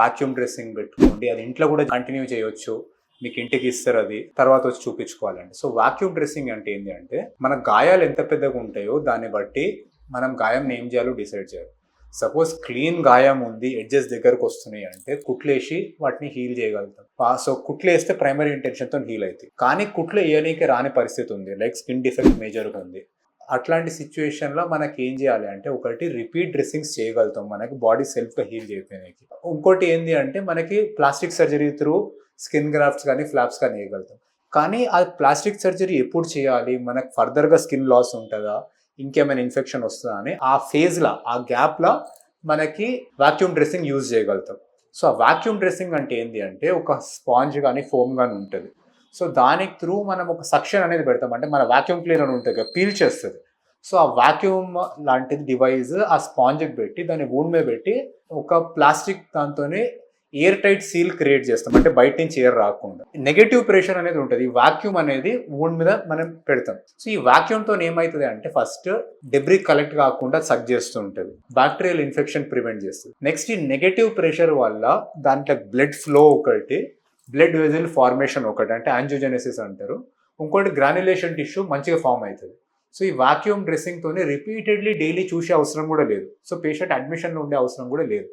Vacuum dressing పెట్టుకోండి. అది ఇంట్లో కూడా కంటిన్యూ చేయొచ్చు. మీకు ఇంటికి ఇస్తారు, అది తర్వాత వచ్చి చూపించుకోవాలండి. సో వాక్యూమ్ డ్రెస్సింగ్ అంటే ఏంటి అంటే, మన గాయాలు ఎంత పెద్దగా ఉంటాయో దాన్ని బట్టి మనం గాయం ఏం చేయాలో డిసైడ్ చేయాలి. సపోజ్ క్లీన్ గాయం ఉంది, ఎడ్జెస్ దగ్గరకు వస్తున్నాయి అంటే కుట్లేసి వాటిని హీల్ చేయగలుగుతాం. సో కుట్లు వేస్తే ప్రైమరీ ఇంటెన్షన్తో హీల్ అవుతాయి. కానీ కుట్లు వేయనీకి రాని పరిస్థితి ఉంది, లైక్ స్కిన్ డిఫెక్ట్ మేజర్గా ఉంది. అట్లాంటి సిచ్యువేషన్లో మనకి ఏం చేయాలి అంటే, ఒకటి రిపీట్ డ్రెస్సింగ్స్ చేయగలుగుతాం మనకి బాడీ సెల్ఫ్గా హీల్ చేయడానికి. ఇంకోటి ఏంటి అంటే, మనకి plastic surgery through skin grafts కానీ ఫ్లాప్స్ కానీ వేయగలుగుతాం. కానీ ఆ ప్లాస్టిక్ సర్జరీ ఎప్పుడు చేయాలి, మనకు ఫర్దర్గా స్కిన్ లాస్ ఉంటుందా, ఇంకేమైనా ఇన్ఫెక్షన్ వస్తుందా అని ఆ ఫేజ్లో, ఆ గ్యాప్లో మనకి వాక్యూమ్ డ్రెస్సింగ్ యూజ్ చేయగలుగుతాం. సో ఆ వాక్యూమ్ డ్రెస్సింగ్ అంటే ఏంటి అంటే, ఒక స్పాంజ్ కానీ ఫోమ్ కానీ ఉంటుంది. సో దానికి త్రూ మనం ఒక సక్షన్ అనేది పెడతాం, అంటే మన వాక్యూమ్ క్లీనర్ ఉంటుంది కదా, పీల్ చేస్తుంది. సో ఆ వాక్యూమ్ లాంటిది డివైస్ ఆ స్పాంజ్కి పెట్టి దాన్ని వూండ్ మీద పెట్టి ఒక ప్లాస్టిక్ దాంతోనే ఎయిర్ టైట్ సీల్ క్రియేట్ చేస్తాం, అంటే బయట నుంచి ఎయిర్ రాకుండా. నెగటివ్ ప్రెషర్ అనేది ఉంటుంది, ఈ వాక్యూమ్ అనేది వూండ్ మీద మనం పెడతాం. సో ఈ వాక్యూమ్తో ఏమవుతుంది అంటే, ఫస్ట్ డెబ్రీ కలెక్ట్ కాకుండా సక్ చేస్తూ ఉంటుంది, బ్యాక్టీరియల్ ఇన్ఫెక్షన్ ప్రివెంట్ చేస్తుంది. నెక్స్ట్ ఈ నెగటివ్ ప్రెషర్ వల్ల దాంట్లో బ్లడ్ ఫ్లో ఒకటి, బ్లడ్ వెజల్ ఫార్మేషన్ ఒకటి, అంటే యాంజియోజెనెసిస్ అంటారు. ఇంకోటి గ్రాన్యులేషన్ టిష్యూ మంచిగా ఫామ్ అవుతుంది. సో ఈ వాక్యూమ్ డ్రెస్సింగ్తోనే రిపీటెడ్లీ డైలీ చూసే అవసరం కూడా లేదు. సో పేషెంట్ అడ్మిషన్లో ఉండే అవసరం కూడా లేదు.